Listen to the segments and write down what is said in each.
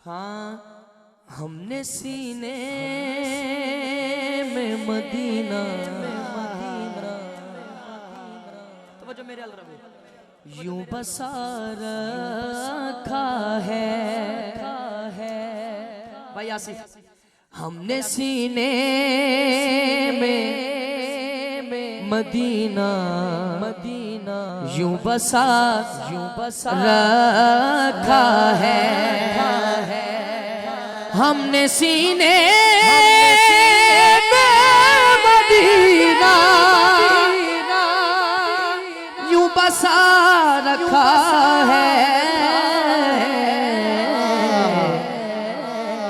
हाँ हमने सीने में मदीना तो जो मेरे यूं बसा रखा है भाई आसिफ। हमने सीने में मदीना यूं बसा रखा है। हमने सीने में मदीना यूं बसा रखा है।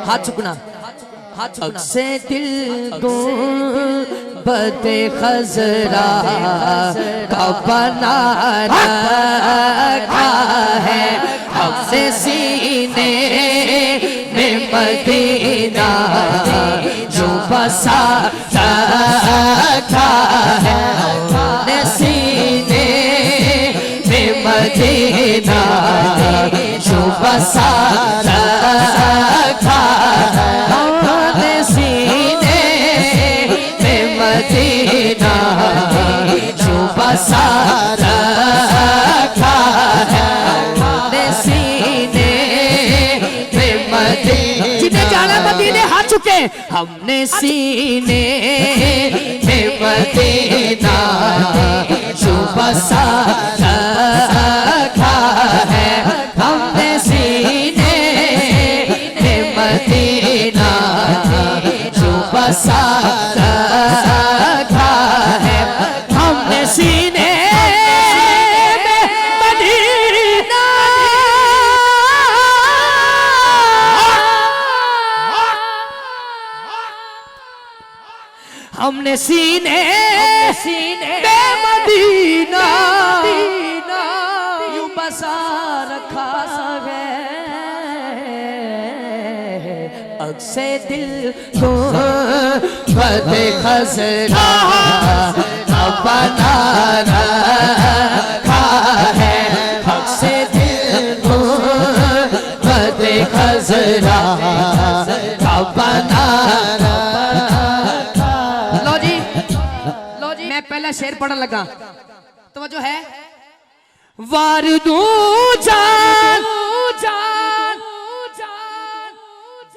हाथ चुकना से दिल बदे खजरा का बना रखा है। हमसे सीने में मदीना जो बसा रखा है। हमने सीने में मदीना जो बसा रखा है। हमने सीने में मदीना जो बसा रखा है। हमने सीने में मदीना जिन्हें जाना मदीने हाथ चुके। हमने सीने में मदीना जो बसा रखा है। हमने सीने में मदीना जो बसा रखा है। हमने सीने में मदीना हमने सीने में मदीना यूं बसा रखा है। अक्से दिल को बदे खजरा बना रखा है। अक्से दिल को बदे खजरा बना। लो जी मैं पहला शेर पढ़ने लगा तो जो है वार दू जान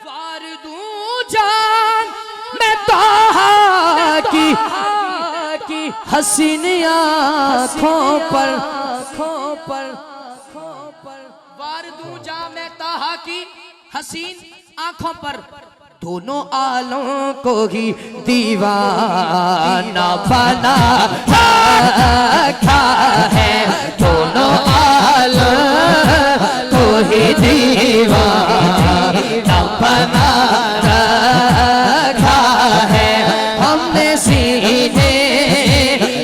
वार दू जान मैं ताहा की हसीन आँखों पर वार दू जा मैं ताहा की हसीन आँखों पर। दोनों आलों को ही दीवाना बना रखा है। दोनों आलों को ही दीवाना बना रखा है। हमने सीने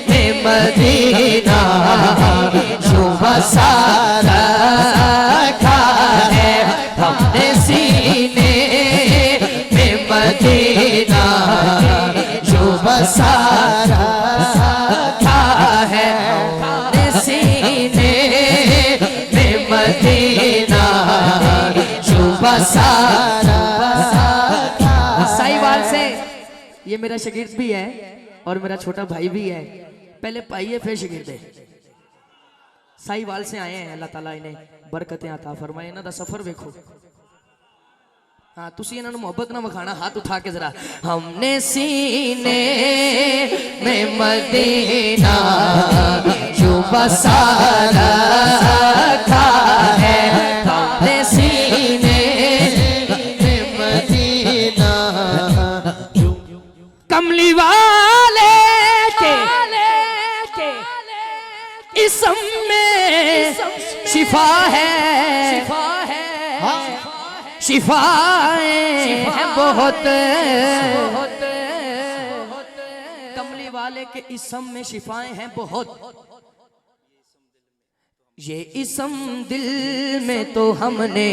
में मदीना जो बसा रखा है। हमने सीने मदीना जो बसा रखा है। हमने सीने में मदीना जो बसा रखा। साहिवाल से ये मेरा शागिर्द भी है और मेरा छोटा भाई भी है। पहले भाई है फिर शागिर्द है। साहिवाल से आए हैं। अल्लाह ताला इन्हें बरकतें अता फरमाए। इन्हां दा सफर देखो। हाँ तुसी इन्हां नूं मोहब्बत ना विखाना। हाथ उठा के जरा। हमने सीने में मदीना जो बसा रखा है। हमने सीने में मदीना कमली वाले के इसम में शिफा है। शिफाएं हैं बहुत कमली वाले के इसम में शिफाएं हैं बहुत। ये इसम दिल में तो हमने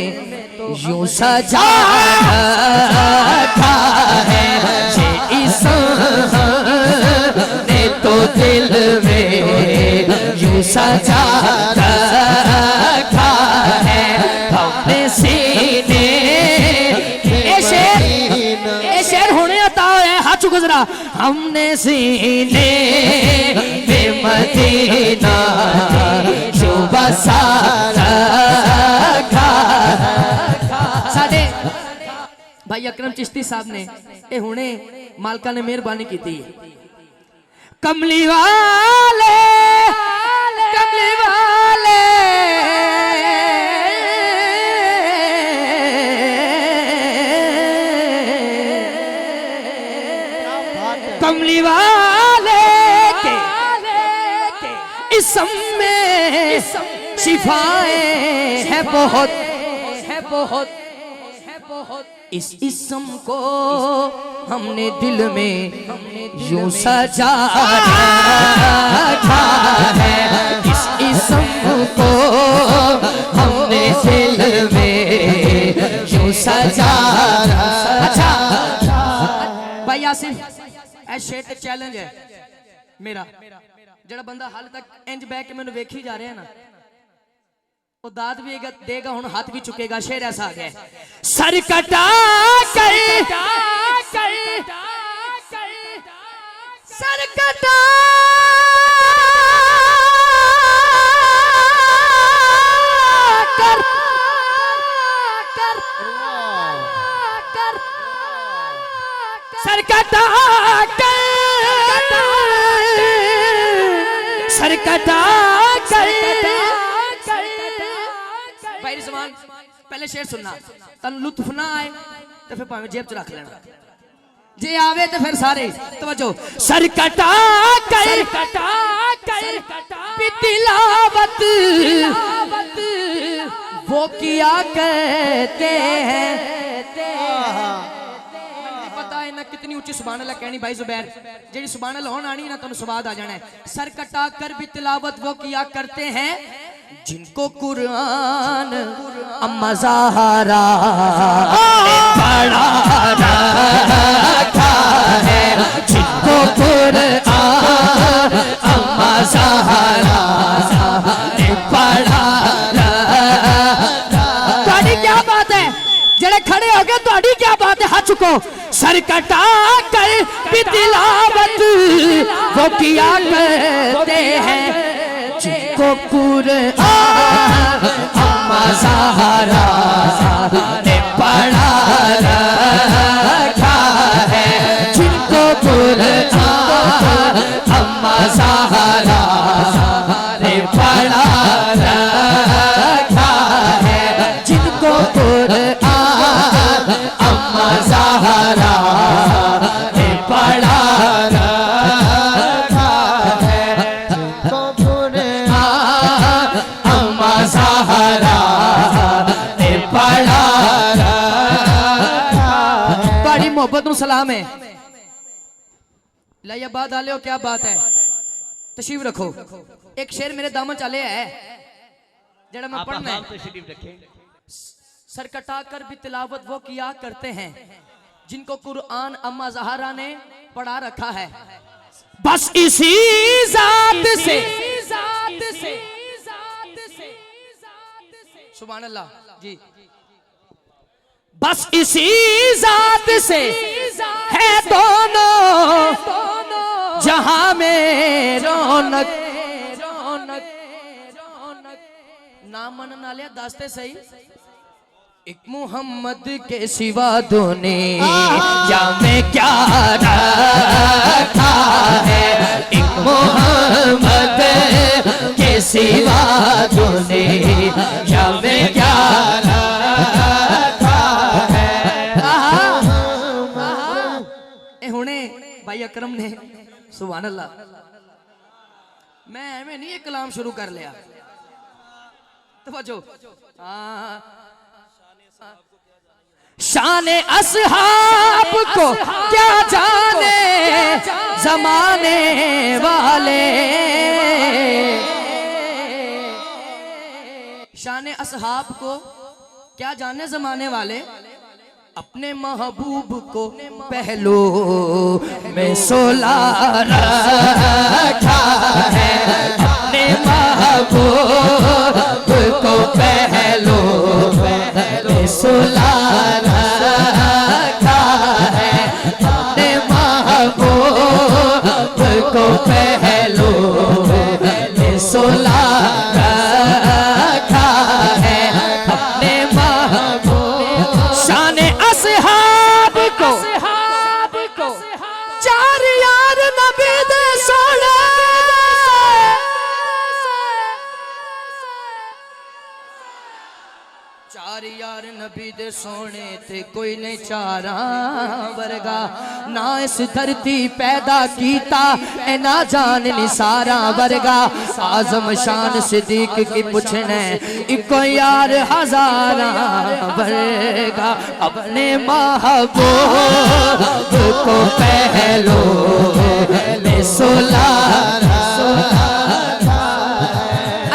यूं सजा रखा है। ये इसम ने तो दिल में यूं सजा रखा है। हमने सीने गुजरा, हमने सीने में मदीना जो बसा रखा। साडे भाई अकरम चिश्ती साहब ने ये हुणे मालका ने मेहरबानी की थी। कमली वाले कमली वाले कमली वाले के इसम में शिफाएं है बहुत, है बहुत, है बहुत। इस इसम को हमने दिल में यूं सजा रखा है। इस इसम को हमने दिल में यूं सजा रखा। अच्छा भाई आसिफ ए शेर ते चैलेंज है मेरा, जेड़ा बंदा हाल तक इंज बह के मैंने वेखी जा रहा है ना, वो दाद भी देगा, हुण हाथ भी चुकेगा। शेर ऐसा आ गया, सर कटा कर सर कटा कर सर कटा सर कटा भाई रिजवान पहले शेर सुनना, तन लुत्फ ना आए तो फिर भावे जेब च रख लेना, जे आवे तो फिर सारे तवज्जो। सर कटा कर तिलावत वो किया कहते हैं। पता है ना कितनी ऊंची सुभान अल्लाह कहनी भाई जुबैर, जेडी सुभान अल्लाह होन आनी ना तुम स्वाद आ जाना है। सर कटा कर भी तिलावत वो किया करते हैं जिनको कुरान अम्मा ज़हरा पढ़ा रखा है, जिनको कुरान अम्मा ज़हरा पढ़ा रखा। तुम्हारी क्या बात है, जेड़े खड़े हो गए तुम्हारी क्या बात है, हाथ चुको। सर कटा कर भी तिलावत वो किया करते हैं जिनको कुरान अम्मा ज़हरा ने पढ़ा रखा है, जिनको कुरान अम्मा ज़हरा ने पढ़ा रखा है, जिनको कुरान अम्मा ज़हरा ने पढ़ा रखा है, जिनको ज़हरा ने पढ़ा रखा है। बड़ी मोहब्बत नु सलाम है। लाइया बात आले हो, क्या बात है, तशरीफ रखो। एक शेर मेरे दामन चले है जड़ा मैं पढ़ना है। सर कटा कर भी तिलावत वो किया करते हैं जिनको कुरान अम्मा ज़हरा ने पढ़ा रखा है। बस इसी जात से सुभान अल्लाह जी, बस इसी जात से है दोनों जहां में रौनक। नाम मन नाले दास्ते सही, एक मोहम्मद के सिवा दुनिया में क्या रखा है, एक मोहम्मद के सिवा दुनिया में क्या रखा है। हुणे भाई अकरम ने सुभान अल्लाह, मैं एवं नहीं एक कलाम शुरू कर लिया, तवज्जो। शान असहाब को क्या जाने जमाने वाले, शान असहाब को क्या जाने जमाने वाले, अपने महबूब को पहलू में सोला रखा है, अपने महबूब को पहलू में सोला रखा है, अपने महबूब यार नबी दे सोने ते कोई नहीं चारा वर्गा ना इस धरती पैदा कीता ए ना जान निसारा वर्गा आजम शान सिद्दीक की पूछने इको यार हजारा वर्गा अपने महबूब को पहलो सोला।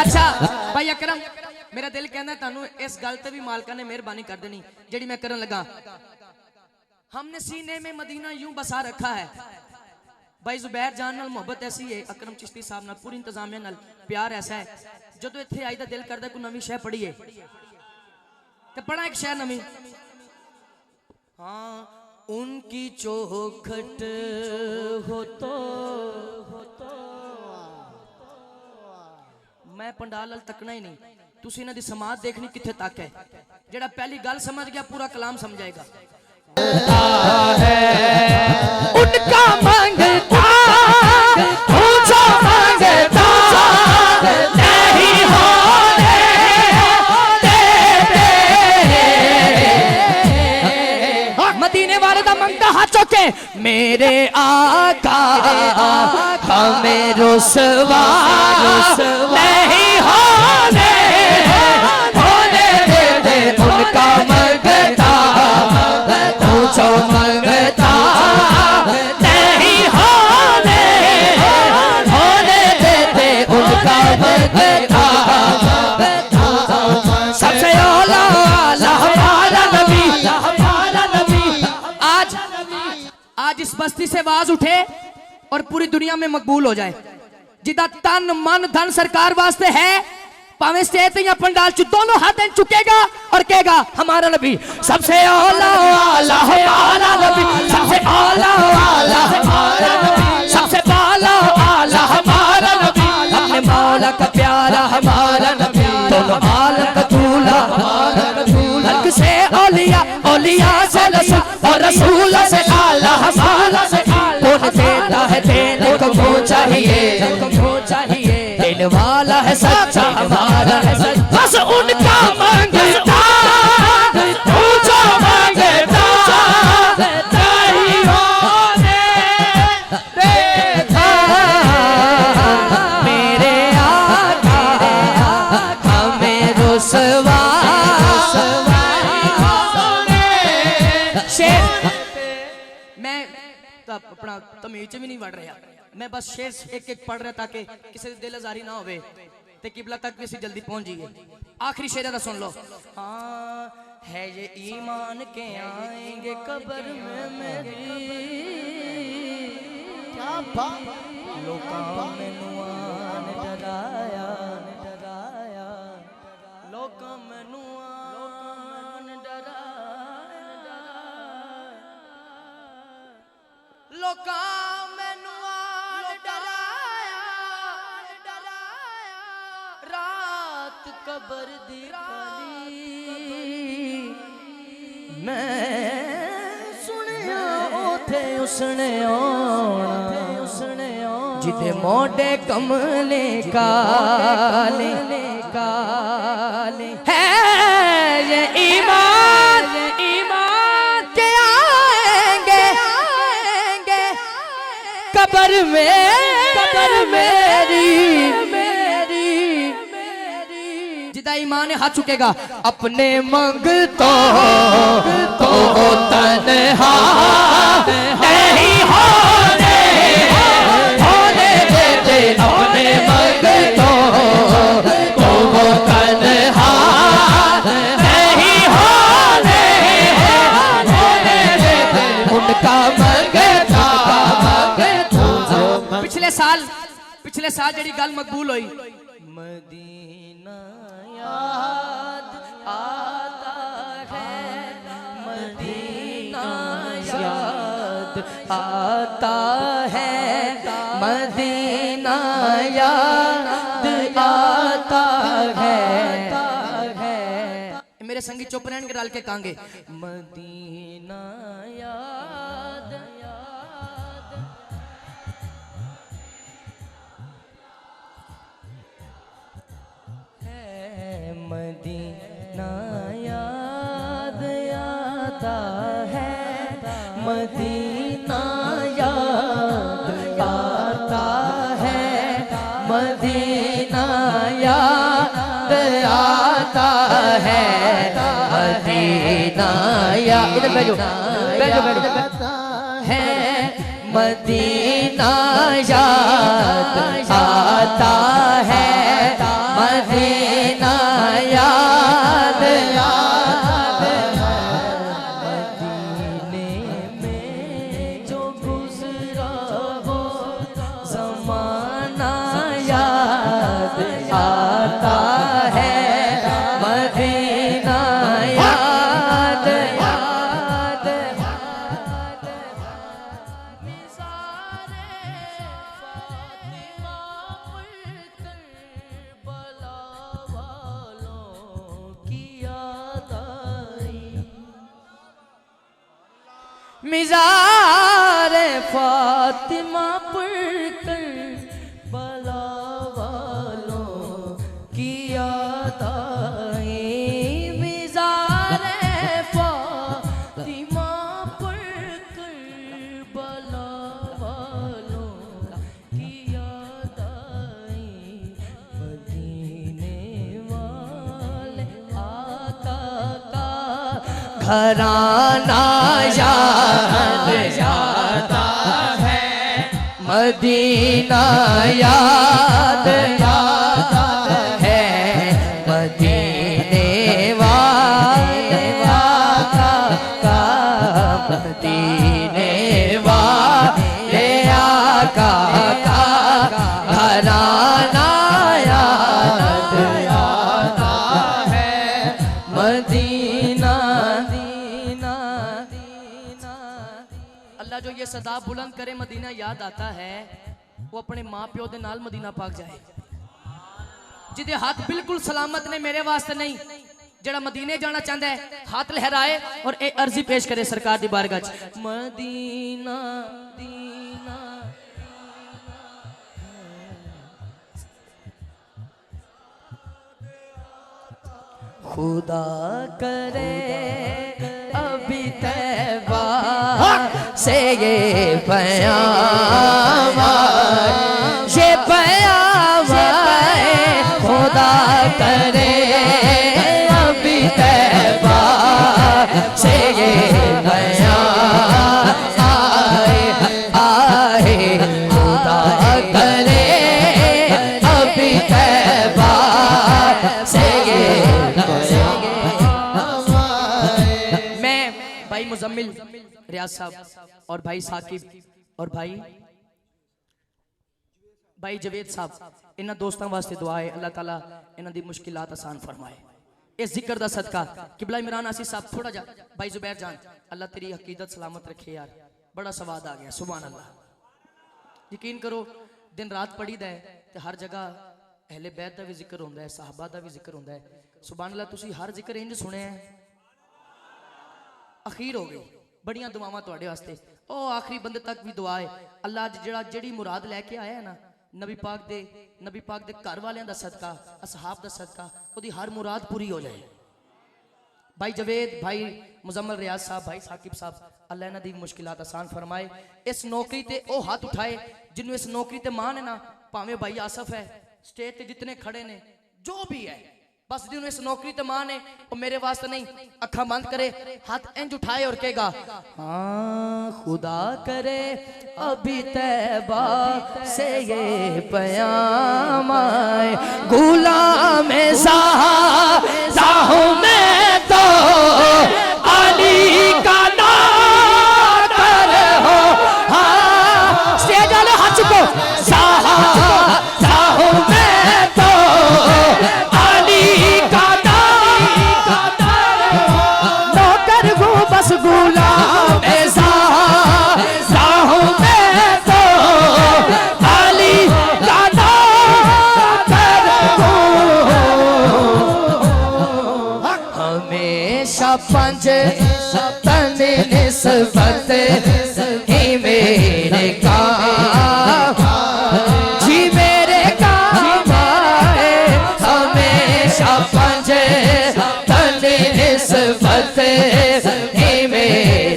अच्छा भाई अकरम मेरा दिल कहना तानू इस गल ते भी मालका ने मेहरबानी कर देनी जेड़ी मैं करन लगा। हमने सीने में मदीना यूं बसा रखा है। भाई जुबैर जान नाल मोहब्बत ऐसी है, अकरम चिश्ती साहब नाल पूरी इंतजामिया नाल प्यार ऐसा है, जदों इत्थे आई दा दिल करदा कोई नवी शह पढ़ीए ते पढ़ा एक शह नवी। हाँ उनकी चौखट हो तो मैं पंडाल अल तकना ही नहीं, तुसी इन्हां दी समाज देखनी किथे तक है। जेड़ा पहली गल समझ गया पूरा कलाम समझाएगा। उनका मांगता ऊंचा मांगता नहीं होने देते। मदीने वाले दा मंगता हाथ चौके मेरे आका हमें रुसवा नहीं होने देते। उनका मंगता ऊंचा मंगता नहीं होने देते। उनका मंगता सबसे औला हमारा नबी। आज इस बस्ती से आवाज उठे और पूरी दुनिया में मकबूल हो जाए, जिदा तन मन धन सरकार वास्ते है, पावे स्टेज या पंडाल च दोनों हाथ चुकेगा और कहेगा हमारा नबी सबसे औला वाला हमारा नबी, सबसे औला वाला हमारा नबी, सबसे बाला आला हमारा नबी, अपने मौला का प्यारा हमारा नबी, दोनों आलम का दूल्हा हमारा नबी, हक से औलिया औलिया से रसूल और रसूल से आला हमारा से कौन देता है देने को वो चाहिए, देने वाला है सच्चा हमारा है सच्चा। बस उनका मांगता ऊंचा मांगता नहीं होने देता। मेरे आका हमें रुसवा शेर मैं अपना तमीज भी नहीं बढ़ रहा, मैं बस शेर एक एक पढ़ रहा ताकि किसी दिल आजारी ना होवे ते किबला तक भी जल्दी पहुंच जाइए। आखिरी शेर दा सुन लो। हाँ है ये ईमान के आएंगे कब्र में मेरी क्या बात लोकां मैनू आन डराया लोकां मैनू आन डराया लोकां मैनू आन डराया रात कबर दी खाली मैं सुनिया उथे उसने आना जिदे मोढे कमले काले है ये ईमान के आएंगे कबर मेरी जिदा ईमान हाथ चुकेगा अपने मंगतो तो तन्हा नहीं होने देते। अपने मंगतो तो तन्हा नहीं होने देते। उनका मंगता पिछले साल जड़ी गल मकबूल हुई मदीना याद आता है मदीना याद आता है मदीना याद आता है। मेरे संगी चुप रहन के डाल के कहेंगे मदीना याद है मदीना याद आता है मदीना याद आता है मदीना याद आता है मदीना याद इधर बैठो बैठो बैठो है मदीना याद आता है मदीना याद मदीने में जो गुजरा वो ज़माना याद आता है मदीना याद मिज़ार फातिमा पढ़कर बला वालों की याद आई मिज़ार फातिमा पढ़कर बला वालों की याद आई मदीने वाले आका का घराना याद आता है मदीना याद आता है मदीने वाले आका का मदीने वाले आका का घराना याद आता है मदीना अल्लाह जो ये सदा बुलंद करे मदीना याद आता है वो अपने माँ प्यो दे नाल मदीना पाक जाए जिदे हाथ बिल्कुल सलामत ने मेरे वास्ते नहीं जड़ा मदीने जाना चाहता है हाथ लहराए और ए अर्जी पेश करे सरकार दी बारगाह च मदीना दीना खुदा करे अभी तैबा से ये पयाम खुदा करे अभी तैबा से ये पयाम आए खुदा करे अभी तैबा से ये मैं भाई मुजम्मिल रियाज साहब और भाई साकिब और भाई जवेद साहब इन्हां दोस्तों वास्ते दुआ है अल्लाह ताला इन्हां दी मुश्किलात आसान फरमाए इस जिक्र दा सदका किबला इमरान आसिफ साहब थोड़ा जा भाई जुबैर जान अल्लाह तेरी अकीदत सलामत रखे यार बड़ा स्वाद आ गया सुभान अल्लाह यकीन करो दिन रात पढ़ी दा है ते हर जगह अहले बैत दा भी जिक्र होंदा है सहाबा दा भी जिक्र होंदा है सुभान अल्लाह तुसी हर जिक्र इंज सुने हैं अखीर हो गई बड़ियां दुआवां तुहाडे वास्ते ओ आखिरी बंदे तक भी दुआ है अल्लाह जेड़ा जेड़ी मुराद लेके आया है ना नबी पाक दे घर वालियां दा सदका असहाब दा सदका ओदी हर मुराद पूरी हो जाए भाई जवेद भाई मुजम्मिल रियाज साहब भाई साकिब साहब अल्लाह इन्हां दी मुश्किलात आसान फरमाए इस नौकरी ते ओ हाथ उठाए जिन्हों इस नौकरी ते मान है ना भावें भाई आसफ है स्टेज ते जितने खड़े ने जो भी है बस जिन्होंने इस नौकरी ते मान है वो मेरे वास्ते नहीं अखा बंद करे हाथ इंज उठाए और कहेगा हाँ खुदा करे अभी तैबा से ये पयाम आए गुलाम ज़ाहिदा हूं मैं तो अली का नौकर हो हाँ स्टेज वाले हाथ चुको ज़ाहिदा हूं मैं तो बस गुलाम ज़ाहिदा हूं मैं तो अली का नौकर हूं हमेशा पंज तन निस्बत ही मेरे काम जी मेरे काम आए हमेशा पंज तन निस्बत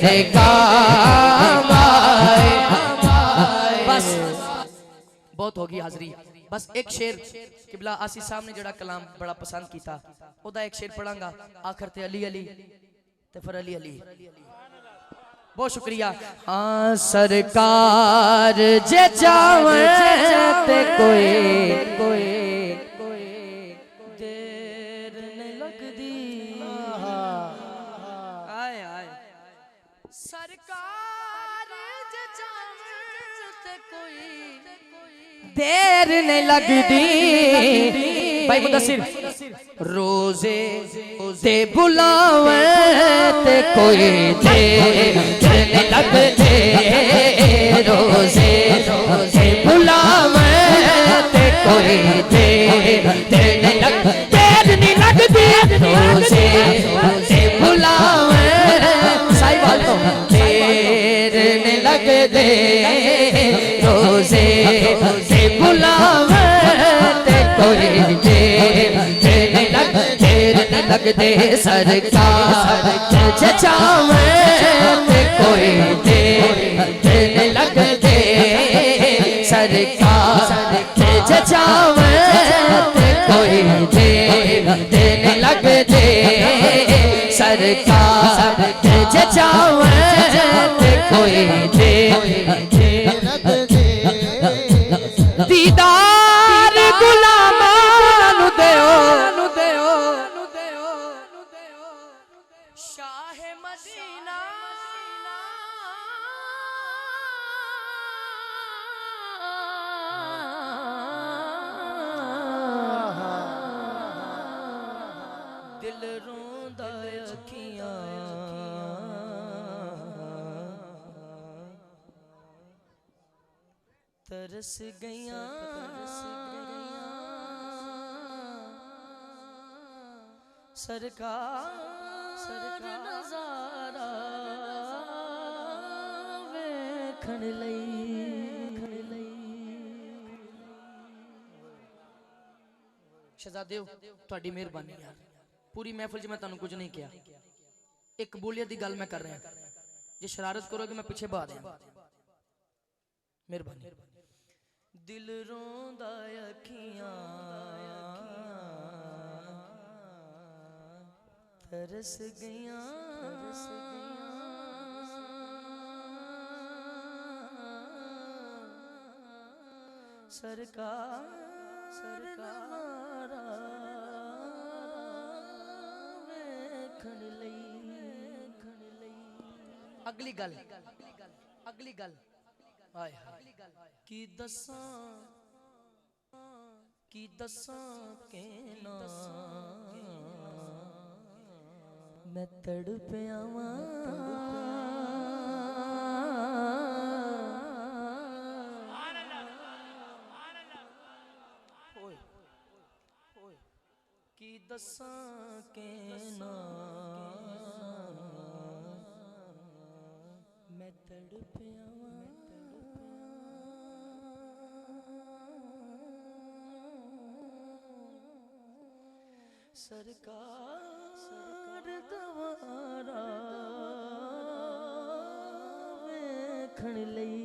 तेरे काम आए। बस बहुत होगी हाजरी। बस एक शेर किबला आसी साहब ने जड़ा कलाम बड़ा पसंद किया, ओदा एक शेर पढ़ांगा आखिर ते अली अली ते फिर अली अली। बहुत शुक्रिया। हाँ सरकार जे चावे ते कोई देर नहीं लगदी। आए आए सरकार जे चावे ते कोई देर नहीं लगदी। भाई मुदस्सिर रोजे दे बुलावे ते कोई देर नहीं लगदे। रोजे दे बुलावे ते कोई देर नहीं लगदी। रोजे दे बुलावे साहिबाल तो देर नहीं लगदे। रोजे दे बुलावे ते कोई देर नहीं लगदे। सरकार जे चावे ते कोई देर नहीं लगदे। सरकार जे चावे ते कोई देर नहीं लगदे। सरकार जे चावे ते कोई देर दीदार गुलामां नु देओ शाह मदीना दिल रोंदा अखियां तरस गईयां। सरकार नजारा वेखण लई। शहजादियो तुहाडी मेहरबानी यार, पूरी महफिल च मैं तुहानू कुछ नहीं किया, एक कबूलियत की गल मैं कर रहा। जे शरारत करोगे मैं पीछे बहा दें। मेहरबानी। दिल रोंदा अखियां तरस गईयां। सरकार नजारा वेखण लई। अगली गल हाय की दसां के ना मैं तड़पिया वां। की दसां के ना मैं तड़पिया वां। सरकार दवारा वेखण लई।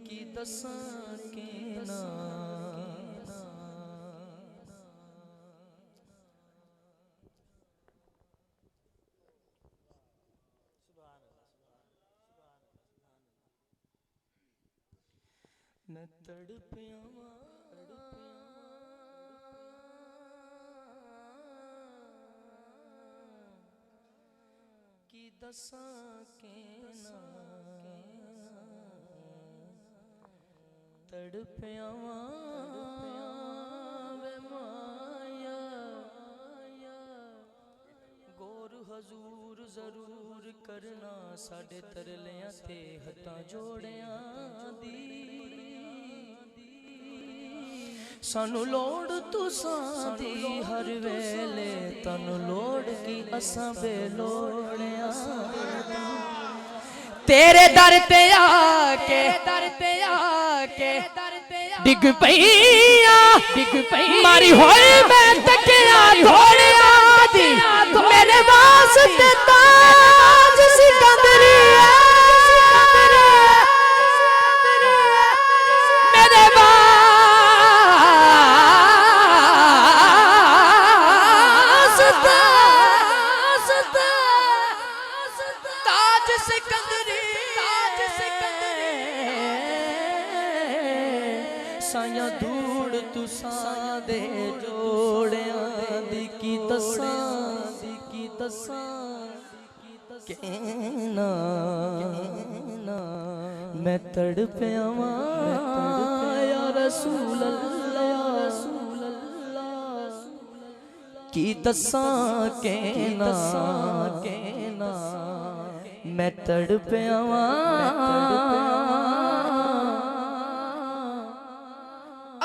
की दसां के ना मैं तड़पिया वां। की दसां के ना तड़पिया वां वे माया। गौर हजूर जरूर करना साडे तरलियां ते हत्थां जोड़ियां दी। सानू लोड़ तुसां दी हर वेले, तनु लोड़ की असां बेलोड़ियां। तेरे दर ते आके डिग पईया मारी होई मैं तकिया थोड़िया दी। मेरे ते ताज सिकंदरिया मेरे वास्ते ताज सिकंदरी साया धूड़ तुसां दे जोड़ियां दी की दसां कहना मैं तड़पिया या रसूल अल्लाह की दसां कहना मैं तड़पिया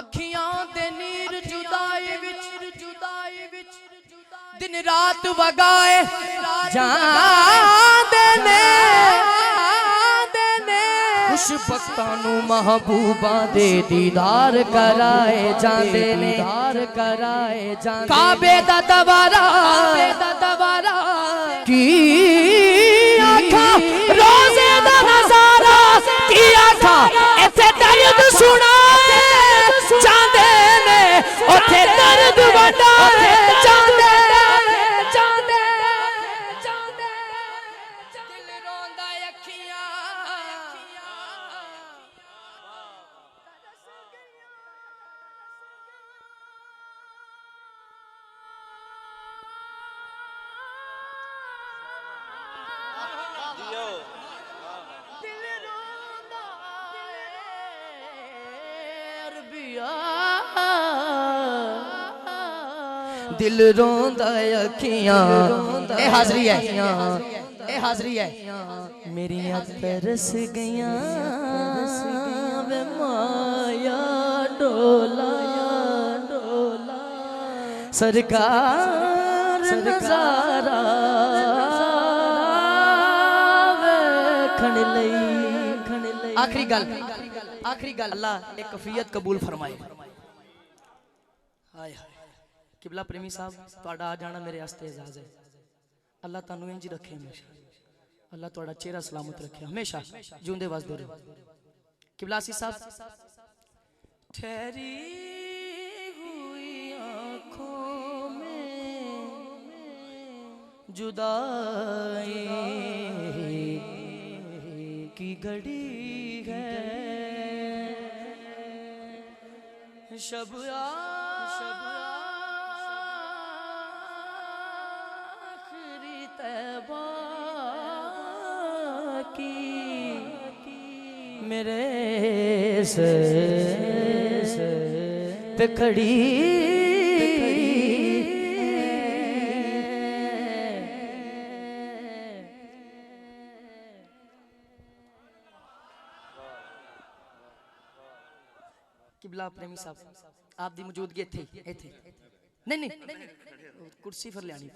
अखियां दे नीर जुदाई विच दिन रात वगाए जांदे ने खुशबख्तां नू महबूबा दे दीदार कराए जांदे ने काबे दा दवारा की आखा रोज़े दा नज़ारा की आखा इत्थे दर्द सुनाए जांदे ने उत्थे दर्द वंडाए जांदे दिल रोंदा अखियां दिल रोंदा अखियां ए हाजरी है मेरियां तरस गईयां वे माया डोला सरकार नजारा वेखण लई आखिरी गल अल्लाह एक कफियत कबूल फरमाए। हाय किबला प्रेमी साहब तुहाडा आ जाना मेरे वास्ते एजाज है। अल्लाह तुहानू इंज रखे हमेशा, अल्लाह तुहाडा चेहरा सलामत रखे हमेशा, जिंदे वसदे रहो। किबला आसिफ साहब ठहरी हुई आंखों में जुदाई की घड़ी है शब आखिरी तैबा की मेरे से पे खड़ी किबला प्रेमी साहब आप दी मौजूदगी इत्थे नहीं कुर्सी फिर लियानी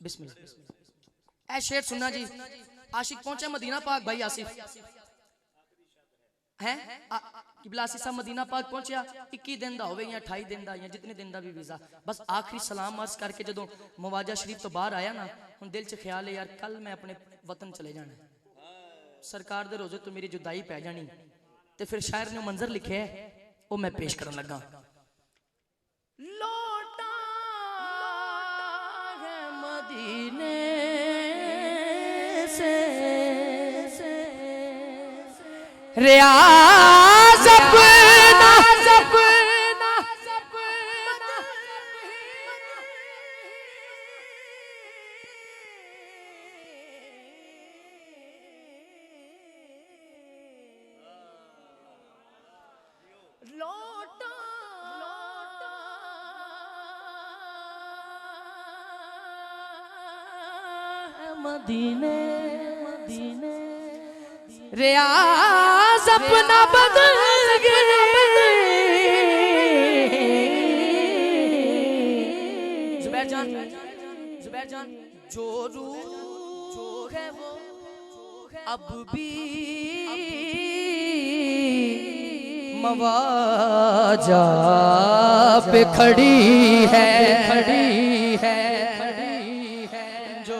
बिस्मिल्लाह। ऐ शेर सुनना जी। आशिक पहुंचा मदीना पाक भाई आसिफ हैं किबला आसिफ साहब मदीना पाक पहुंचा 21 दिन दा होवे या 28 दिन दा या जितने दिन दा भी वीजा बस आखिरी सलाम अर्ज करके जदों मवाजा शरीफ तो बाहर आया ना हुण दिल च ख्याल है यार कल मैं अपने वतन चले जाना सरकार दे रोजे तो मेरी जुदाई पै जानी ते फिर शायर ने मंजर लिखे है वो मैं पेश करन लगा। लौटा है मदीने से रियाज अपना लौटा मदीने रियाज अपना बदल गए जुबैर जान जो रूह है वो अब भी मवाजा पे खड़ी है जो